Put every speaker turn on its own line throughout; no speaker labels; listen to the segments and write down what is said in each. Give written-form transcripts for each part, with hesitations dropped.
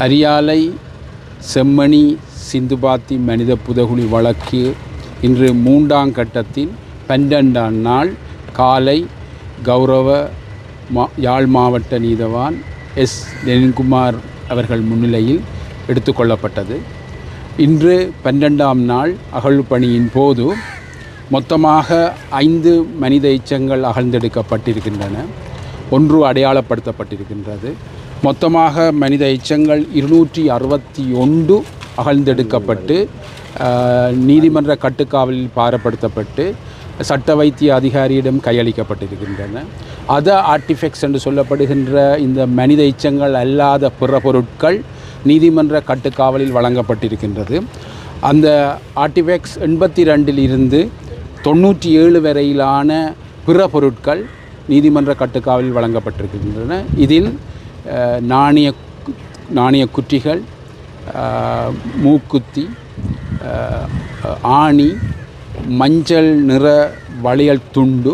அரியாலை செம்மணி சிந்துபாத்தி மனித புதகுழி வழக்கு இன்று 3ஆம் கட்டத்தின் 12ஆம் நாள் காலை கௌரவ யாழ் மாவட்ட நீதவான் எஸ் லெனின்குமார் அவர்கள் முன்னிலையில் எடுத்துக்கொள்ளப்பட்டது. இன்று 12ஆம் நாள் அகழ்வுப்பணியின் போது மொத்தமாக 5 மனித எச்சங்கள் அகழ்ந்தெடுக்கப்பட்டிருக்கின்றன. 1 அடையாளப்படுத்தப்பட்டிருக்கின்றது. மொத்தமாக மனித எச்சங்கள் 261 அகழ்ந்தெடுக்கப்பட்டு நீதிமன்ற கட்டுக்காவலில் பாரப்படுத்தப்பட்டு சட்ட வைத்திய அதிகாரியிடம் கையளிக்கப்பட்டிருக்கின்றன. ஆர்டிஃபெக்ட்ஸ் என்று சொல்லப்படுகின்ற இந்த மனித எச்சங்கள் அல்லாத பிற பொருட்கள் நீதிமன்ற கட்டுக்காவலில் வழங்கப்பட்டிருக்கின்றது. அந்த ஆர்டிஃபெக்ட்ஸ் 82 97 வரையிலான பிற பொருட்கள் நீதிமன்ற கட்டுக்காவலில் வழங்கப்பட்டிருக்கின்றன. இதில் நாணய குற்றிகள், மூக்குத்தி, ஆணி, மஞ்சள் நிற வளையல் துண்டு,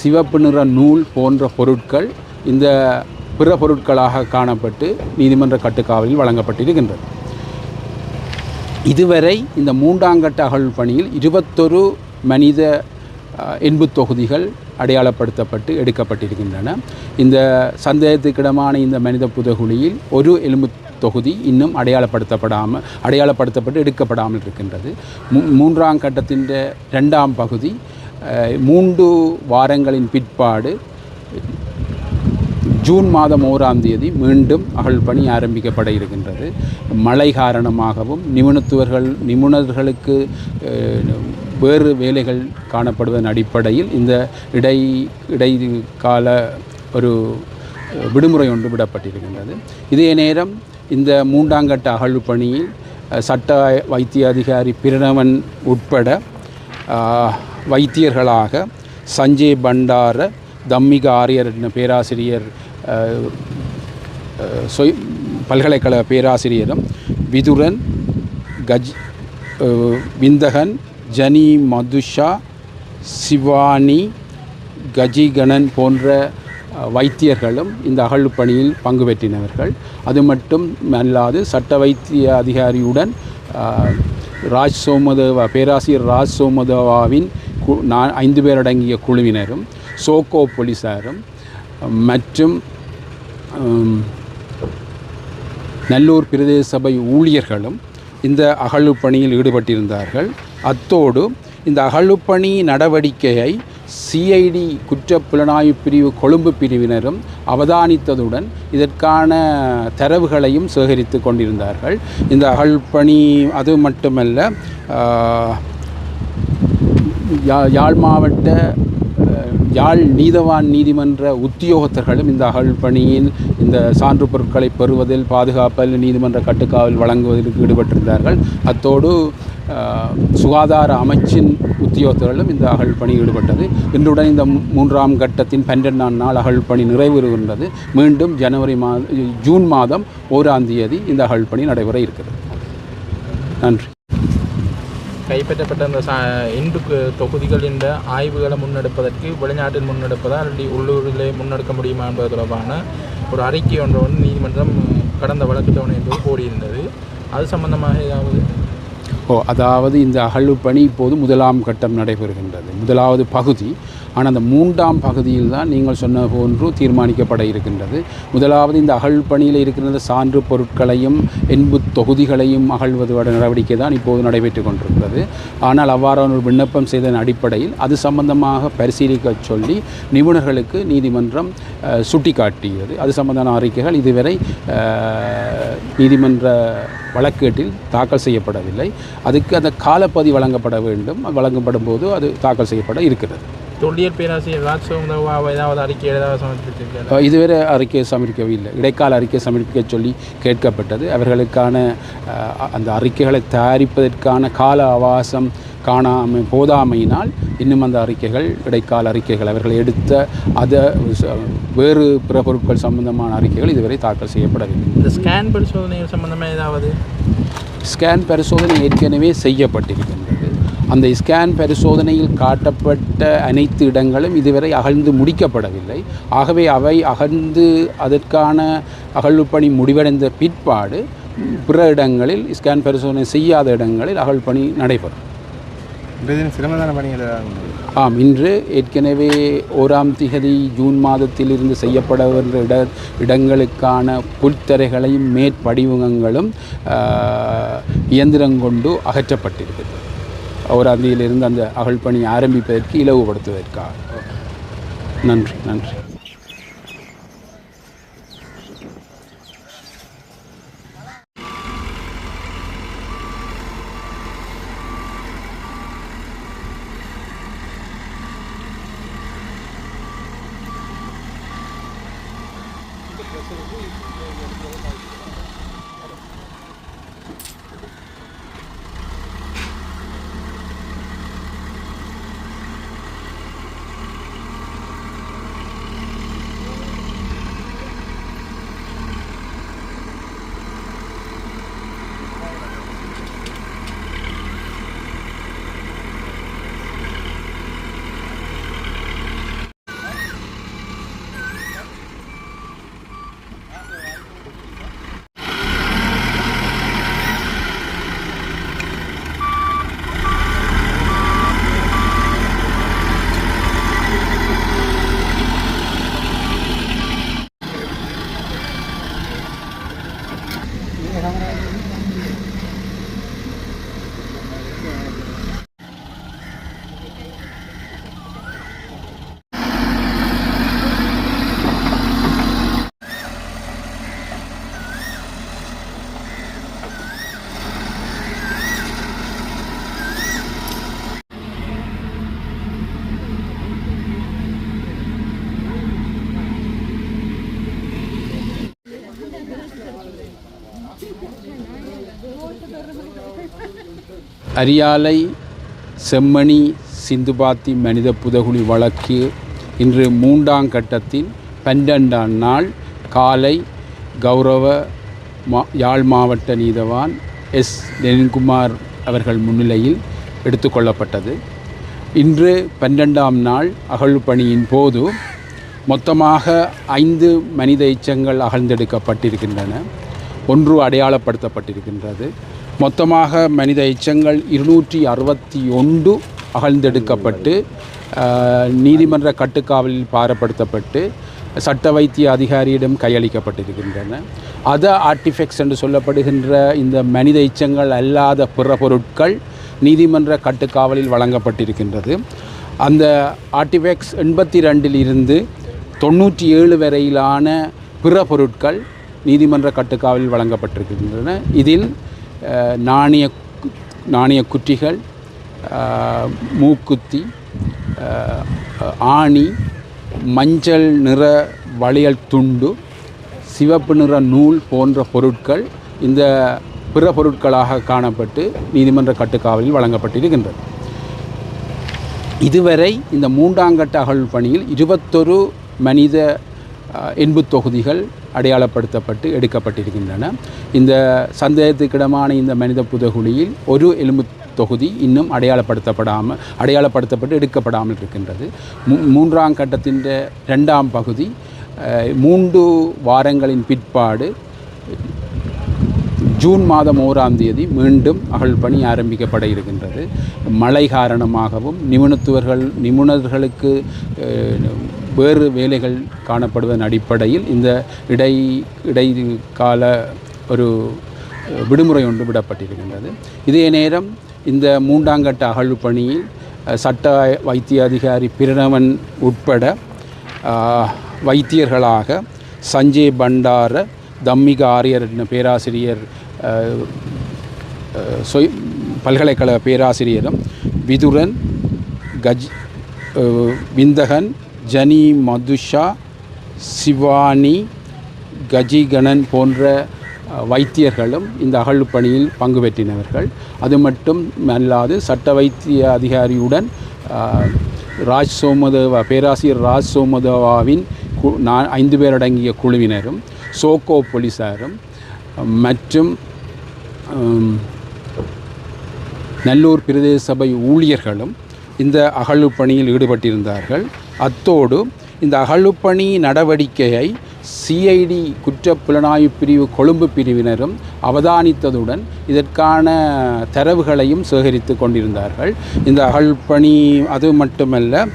சிவப்பு நிற நூல் போன்ற பொருட்கள் இந்த பிற பொருட்களாக காணப்பட்டு நீதிமன்ற கட்டுக்காவலில் வழங்கப்பட்டிருக்கின்றது. இதுவரை இந்த 3ஆம் கட்ட அகழ்வு பணியில் 21 மனித எண்பு தொகுதிகள் அடையாளப்படுத்தப்பட்டு எடுக்கப்பட்டிருக்கின்றன. இந்த சந்தேகத்துக்கிடமான இந்த மனித புதகுழியில் ஒரு எலும்பு தொகுதி இன்னும் அடையாளப்படுத்தப்பட்டு எடுக்கப்படாமல் இருக்கின்றது. 3ஆம் கட்டத்தின் 2ஆம் பகுதி 3 வாரங்களின் பிற்பாடு ஜூன் மாதம் 1ஆம் தேதி மீண்டும் அகழ்வுப்பணி ஆரம்பிக்கப்பட இருக்கின்றது. மழை காரணமாகவும் நிபுணர்களுக்கு வேறு வேலைகள் காணப்படுவதன் அடிப்படையில் இந்த இடைக்கால ஒரு விடுமுறை ஒன்று விடப்பட்டிருக்கின்றது. இதே நேரம் இந்த 3ஆம் கட்ட அகழ்வுப்பணியில் சட்ட வைத்திய அதிகாரி பிரணவன் உட்பட வைத்தியர்களாக சஞ்சய் பண்டார, தம்மிக ஆரியர் பேராசிரியர், பல்கலைக்கழக பேராசிரியரும், விதுரன், விந்தகன், ஜனி மதுஷா, சிவானி, கஜிகணன் போன்ற வைத்தியர்களும் இந்த அகழ்வுப்பணியில் பங்கு பெற்றினவர்கள். அது மட்டும் அல்லாது சட்ட வைத்திய அதிகாரியுடன் பேராசிரியர் ராஜ் சோமதேவாவின் 5 பேர் அடங்கிய குழுவினரும், சோகோ போலீஸாரும் மற்றும் நல்லூர் பிரதேச சபை ஊழியர்களும் இந்த அகழ்வுப்பணியில் ஈடுபட்டிருந்தார்கள். அத்தோடு இந்த அகழ்வுப்பணி நடவடிக்கையை CID குற்றப்புலனாய்வு பிரிவு கொழும்பு பிரிவினரும் அவதானித்ததுடன் இதற்கான தரவுகளையும் சேகரித்து கொண்டிருந்தார்கள். இந்த அகழ்வுப்பணி அது மட்டுமல்ல, யாழ் மாவட்ட யாழ் நீதவான் நீதிமன்ற உத்தியோகத்தர்களும் இந்த அகழ்வுப்பணியில் இந்த சான்று பொருட்களை பெறுவதில், பாதுகாப்பில், நீதிமன்ற கட்டுக்காவல் வழங்குவதற்கு ஈடுபட்டிருந்தார்கள். அத்தோடு சுகாதார அமைச்சின் உத்தியோகத்தர்களும் இந்த அகழ்வுப்பணியில் ஈடுபட்டது. இன்றுடன் இந்த 3ஆம் கட்டத்தின் 12ஆம் நாள் அகழ்வுப்பணி நிறைவேறுகின்றது. மீண்டும் ஜூன் மாதம் 1ஆம் தேதி இந்த அகழ்வுப்பணி நடைபெற இருக்கிறது. நன்றி.
கைப்பற்றப்பட்ட அந்த எண்பு தொகுதிகளின் ஆய்வுகளை முன்னெடுப்பதற்கு வெளிநாட்டில் முன்னெடுப்பதா அல்லது உள்ளூரிலே முன்னெடுக்க முடியுமா என்பது தொடர்பான ஒரு அறிக்கை ஒன்று நீதிமன்றம் கடந்த வழக்கு தவணை என்பது கோரியிருந்தது. அது சம்பந்தமாக ஏதாவது
அதாவது இந்த அகழ்வுப்பணி இப்போது 1ஆம் கட்டம் நடைபெறுகின்றது, 1வது பகுதி. ஆனால் அந்த 3ஆம் பகுதியில் தான் நீங்கள் சொன்ன போன்று தீர்மானிக்கப்பட இருக்கின்றது. 1வது இந்த அகழ்வுப்பணியில் இருக்கின்ற சான்று பொருட்களையும் எண்பு தொகுதிகளையும் அகழ்வது நடவடிக்கை தான் இப்போது நடைபெற்று கொண்டிருக்கிறது. ஆனால் அவ்வாறான ஒரு விண்ணப்பம் செய்ததன் அடிப்படையில் அது சம்பந்தமாக பரிசீலிக்க சொல்லி நிபுணர்களுக்கு நீதிமன்றம் சுட்டிக்காட்டியது. அது சம்பந்தமான அறிக்கைகள் இதுவரை நீதிமன்ற வழக்கேட்டில் தாக்கல் செய்யப்படவில்லை. அதுக்கு அந்த காலப்பதிவு வழங்கப்பட வேண்டும். வழங்கப்படும் போது அது தாக்கல் செய்யப்பட இருக்கிறது.
தொல்லியல் பேராசிரியர் ராஜ் சோமதேவா ஏதாவது அறிக்கை சமர்ப்பித்திருக்கிறார்?
இதுவரை அறிக்கை சமர்ப்பிக்கவில்லை. இடைக்கால அறிக்கை சமர்ப்பிக்க சொல்லி கேட்கப்பட்டது. அவர்களுக்கான அந்த அறிக்கைகளை தயாரிப்பதற்கான கால அவகாசம் போதாமையினால் இன்னும் அந்த அறிக்கைகள் இடைக்கால அறிக்கைகள் அவர்கள் எடுத்த வேறு பிற பொருட்கள் சம்பந்தமான அறிக்கைகள் இதுவரை தாக்கல் செய்யப்படவில்லை.
இந்த ஸ்கேன் பரிசோதனைகள் சம்பந்தமாக ஏதாவது?
ஸ்கேன் பரிசோதனை ஏற்கனவே செய்யப்பட்டிருக்கின்றது. அந்த ஸ்கேன் பரிசோதனையில் காட்டப்பட்ட அனைத்து இடங்களும் இதுவரை அகழ்ந்து முடிக்கப்படவில்லை. ஆகவே அவை அகழ்ந்து அதற்கான அகழ்வுப்பணி முடிவடைந்த பிற்பாடு பிற இடங்களில் ஸ்கேன் பரிசோதனை செய்யாத இடங்களில் அகழ்வுப்பணி நடைபெறும்.
சிரமதான பணிகள்
ஆம், இன்று ஏற்கனவே 1ஆம் திகதி ஜூன் மாதத்திலிருந்து செய்யப்படுகின்ற இடங்களுக்கான புல்தரைகளையும் மேற்படிவங்களும் இயந்திரங்கொண்டு அகற்றப்பட்டிருக்கிறது. 1ஆம் தேதியிலிருந்து அந்த அகழ்பணி ஆரம்பிப்பதற்கு இலவுபடுத்துவதற்காக. நன்றி. அரியாலை செம்மணி சிந்துபாத்தி மனித புதகுழி வழக்கு இன்று 3ஆம் கட்டத்தின் 12ஆம் நாள் காலை கௌரவ யாழ் மாவட்ட நீதவான் எஸ். லெனின்குமார் அவர்கள் முன்னிலையில் எடுத்துக்கொள்ளப்பட்டது. இன்று 12ஆம் நாள் அகழ்வுப்பணியின் போது மொத்தமாக 5 மனித எச்சங்கள் அகழ்ந்தெடுக்கப்பட்டிருக்கின்றன. 1 அடையாளப்படுத்தப்பட்டிருக்கின்றது. மொத்தமாக மனித எச்சங்கள் 261 அகழ்ந்தெடுக்கப்பட்டு நீதிமன்ற கட்டுக்காவலில் பாரப்படுத்தப்பட்டு சட்ட வைத்திய அதிகாரியிடம் கையளிக்கப்பட்டிருக்கின்றன. ஆர்டிஃபெக்ட்ஸ் என்று சொல்லப்படுகின்ற இந்த மனித எச்சங்கள் அல்லாத பிற பொருட்கள் நீதிமன்ற கட்டுக்காவலில் வழங்கப்பட்டிருக்கின்றது. அந்த ஆர்டிஃபெக்ட்ஸ் 82 இருந்து 97 வரையிலான பிற பொருட்கள் நீதிமன்ற கட்டுக்காவலில் வழங்கப்பட்டிருக்கின்றன. இதில் நாணய குற்றிகள், மூக்குத்தி, ஆணி, மஞ்சள் நிற வளையல் துண்டு, சிவப்பு நிற நூல் போன்ற பொருட்கள் இந்த பிற பொருட்களாக காணப்பட்டு நீதிமன்ற கட்டுக்காவலில் வழங்கப்பட்டிருக்கின்றது. இதுவரை இந்த 3ஆம் கட்ட அகழ்வுப்பணியில் 21 மனித எண்பு தொகுதிகள் அடையாளப்படுத்தப்பட்டு எடுக்கப்பட்டிருக்கின்றன. இந்த சந்தேகத்துக்கிடமான இந்த மனித புதகுழியில் ஒரு எலும்பு தொகுதி இன்னும் அடையாளப்படுத்தப்பட்டு எடுக்கப்படாமல் இருக்கின்றது. 3ஆம் கட்டத்தின் 2ஆம் பகுதி 3 வாரங்களின் பிற்பாடு ஜூன் மாதம் 1ஆம் தேதி மீண்டும் அகழ்பணி ஆரம்பிக்கப்பட இருக்கின்றது. மழை காரணமாகவும் நிபுணர்களுக்கு வேறு வேலைகள் காணப்படுவதன் அடிப்படையில் இந்த இடைக்கால ஒரு விடுமுறை ஒன்று விடப்பட்டிருக்கின்றது. இதே நேரம் இந்த 3ஆம் கட்ட அகழ்வுப்பணியில் சட்ட வைத்திய அதிகாரி பிரணவன் உட்பட வைத்தியர்களாக சஞ்சய் பண்டார, தம்மிக ஆரியர் பேராசிரியர், பல்கலைக்கழக பேராசிரியரும், விதுரன், விந்தகன், ஜனி மதுஷா, சிவானி, கஜிகணன் போன்ற வைத்தியர்களும் இந்த அகழ்வுப்பணியில் பங்கு பெற்றினவர்கள். அது மட்டும் அல்லாது சட்ட வைத்திய அதிகாரியுடன் பேராசிரியர் ராஜ் சோமதேவாவின் 5 பேர் அடங்கிய குழுவினரும், சோக்கோ போலீஸாரும் மற்றும் நல்லூர் பிரதேச சபை ஊழியர்களும் இந்த அகழ்வுப்பணியில் ஈடுபட்டிருந்தார்கள். அத்தோடு இந்த அகழ்வுப்பணி நடவடிக்கையை சிஐடி குற்றப்புலனாய்வு பிரிவு கொழும்பு பிரிவினரும் அவதானித்ததுடன் இதற்கான தரவுகளையும் சேகரித்து கொண்டிருந்தார்கள். இந்த அகழ்பணி அது மட்டுமல்ல,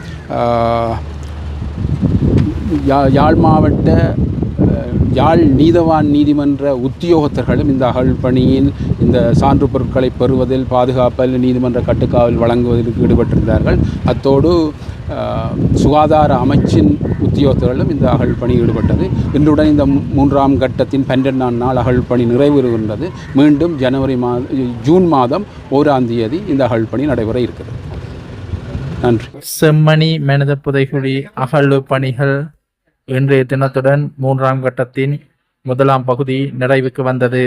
யாழ் மாவட்ட யாழ் நீதவான் நீதிமன்ற உத்தியோகத்தர்களும் இந்த அகழ்பணியில் இந்த சான்று பொருட்களை பெறுவதில், பாதுகாப்பல், நீதிமன்ற கட்டுக்காவல் வழங்குவதற்கு ஈடுபட்டிருந்தார்கள். அத்தோடு சுகாதார அமைச்சின் உத்தியோகத்தர்களும் இந்த அகழ்பணி ஈடுபட்டது. இன்றுடன் இந்த 3ஆம் கட்டத்தின் 12ஆம் நாள் அகழ்பணி நிறைவேறுகின்றது. மீண்டும் ஜூன் மாதம் 1ஆம் தேதி இந்த அகழ்பணி நடைபெற இருக்கிறது. நன்றி.
செம்மணி மனித புதைகுழி அகழ்வு பணிகள் இன்றைய தினத்துடன் 3ஆம் கட்டத்தின் முதலாம் பகுதி நிறைவுக்கு வந்தது.